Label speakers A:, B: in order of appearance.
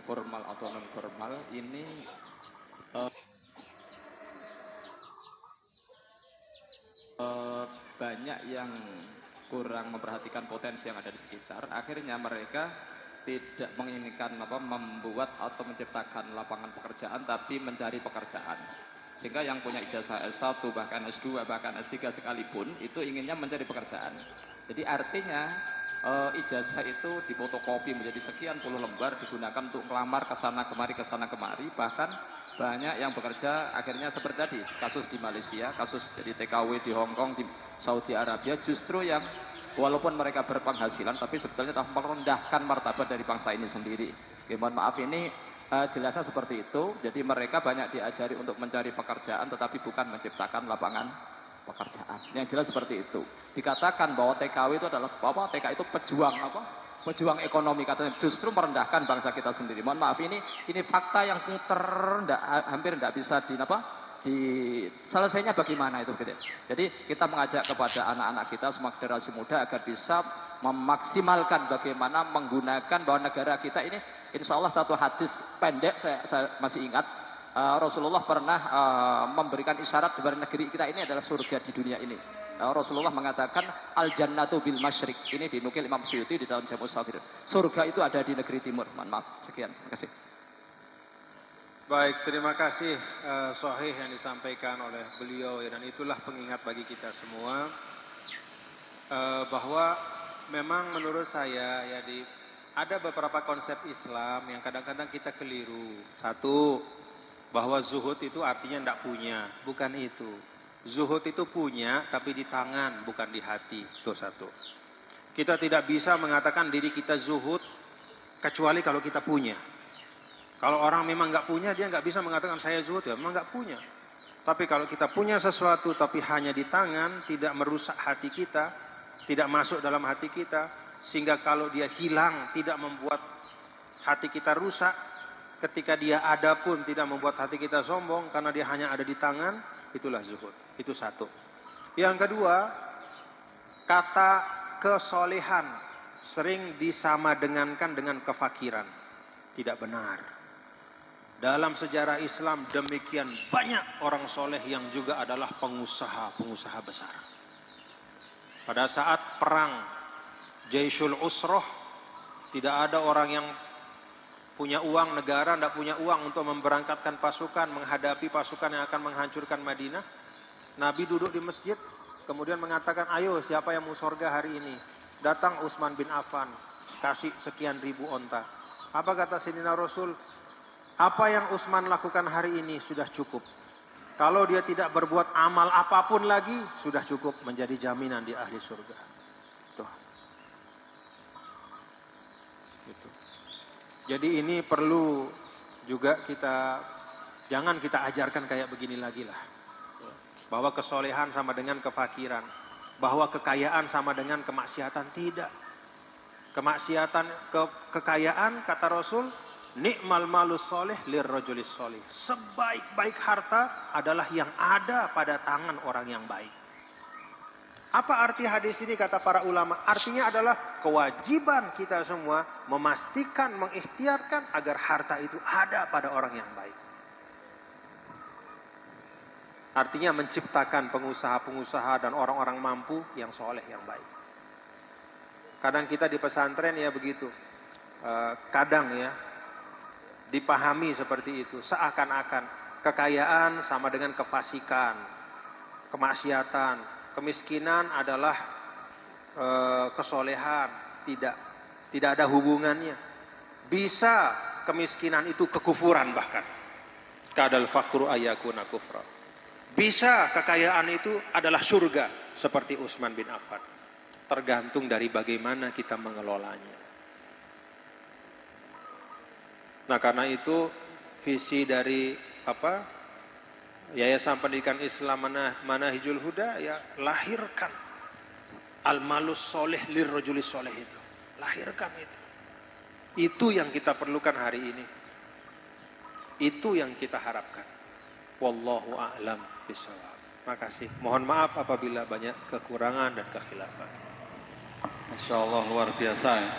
A: formal atau non formal ini eh, banyak yang kurang memperhatikan potensi yang ada di sekitar. Akhirnya mereka tidak menginginkan membuat atau menciptakan lapangan pekerjaan, tapi mencari pekerjaan. Sehingga yang punya ijazah S1 bahkan S2 bahkan S3 sekalipun itu inginnya mencari pekerjaan. Jadi artinya ijazah itu difotokopi menjadi sekian puluh lembar, digunakan untuk melamar ke sana kemari, bahkan banyak yang bekerja akhirnya seperti tadi kasus di Malaysia, kasus jadi TKW di Hong Kong, di Saudi Arabia, justru yang walaupun mereka berpenghasilan tapi sebetulnya telah merendahkan martabat dari bangsa ini sendiri. Mohon maaf, ini jelasnya seperti itu. Jadi mereka banyak diajari untuk mencari pekerjaan tetapi bukan menciptakan lapangan pekerjaan. Yang jelas seperti itu. Dikatakan bahwa TKW itu adalah TK itu pejuang ekonomi, katanya justru merendahkan bangsa kita sendiri. Mohon maaf, ini fakta yang muter, hampir tidak bisa selesainya bagaimana itu gitu. Jadi kita mengajak kepada anak-anak kita, semua generasi muda agar bisa memaksimalkan bagaimana menggunakan bahwa negara kita ini, insya Allah satu hadis pendek saya masih ingat, Rasulullah pernah memberikan isyarat bahwa negeri kita ini adalah surga di dunia ini. Rasulullah mengatakan al jannatu bil masyriq, ini dinukil Imam Suyuti di dalam Jamus Saghir. Surga itu ada di negeri timur. Mohon maaf, sekian, terima kasih.
B: Baik, terima kasih sahih yang disampaikan oleh beliau ya, dan itulah pengingat bagi kita semua bahwa memang menurut saya ya ada beberapa konsep Islam yang kadang-kadang kita keliru. Satu, bahwa zuhud itu artinya tidak punya, bukan itu. Zuhud itu punya tapi di tangan, bukan di hati. Itu satu. Kita tidak bisa mengatakan diri kita zuhud kecuali kalau kita punya. Kalau orang memang nggak punya, dia nggak bisa mengatakan saya zuhud, ya memang nggak punya. Tapi kalau kita punya sesuatu tapi hanya di tangan, tidak merusak hati kita, tidak masuk dalam hati kita, sehingga kalau dia hilang tidak membuat hati kita rusak, ketika dia ada pun tidak membuat hati kita sombong karena dia hanya ada di tangan, itulah zuhud. Itu satu. Yang kedua, kata kesolehan sering disamadengankan dengan kefakiran. Tidak benar. Dalam sejarah Islam demikian banyak orang soleh yang juga adalah pengusaha besar. Pada saat perang Jaisyul Usroh, tidak ada orang yang punya uang, negara tidak punya uang untuk memberangkatkan pasukan menghadapi pasukan yang akan menghancurkan Madinah. Nabi duduk di masjid, kemudian mengatakan, ayo siapa yang mau surga hari ini? Datang Utsman bin Affan, kasih sekian ribu onta. Apa kata Sayyidina Rasul? Apa yang Utsman lakukan hari ini sudah cukup. Kalau dia tidak berbuat amal apapun lagi, sudah cukup menjadi jaminan di ahli surga. Tuh. Gitu. Jadi ini perlu juga jangan kita ajarkan kayak begini lagi lah. Bahwa kesolehan sama dengan kefakiran. Bahwa kekayaan sama dengan kemaksiatan. Tidak. Kekayaan, kata Rasul, ni'mal malus soleh lirrajulis soleh. Sebaik-baik harta adalah yang ada pada tangan orang yang baik. Apa arti hadis ini kata para ulama? Artinya adalah kewajiban kita semua memastikan, mengikhtiarkan agar harta itu ada pada orang yang baik. Artinya menciptakan pengusaha-pengusaha dan orang-orang mampu yang soleh, yang baik. Kadang kita di pesantren ya begitu. Kadang ya dipahami seperti itu. Seakan-akan kekayaan sama dengan kefasikan, kemaksiatan. Kemiskinan adalah kesolehan. Tidak ada hubungannya. Bisa kemiskinan itu kekufuran bahkan. Kadal fakru ayakuna kufra. Bisa kekayaan itu adalah surga seperti Utsman bin Affan. Tergantung dari bagaimana kita mengelolanya. Nah karena itu visi dari Yayasan Pendidikan Islam Manahijul Huda ya lahirkan al-malus soleh lirrajulis soleh itu. Lahirkan itu. Itu yang kita perlukan hari ini. Itu yang kita harapkan. Wallahu a'lam bishawab. Makasih. Mohon maaf apabila banyak kekurangan dan kekhilafan.
C: Masya Allah, luar biasa ya.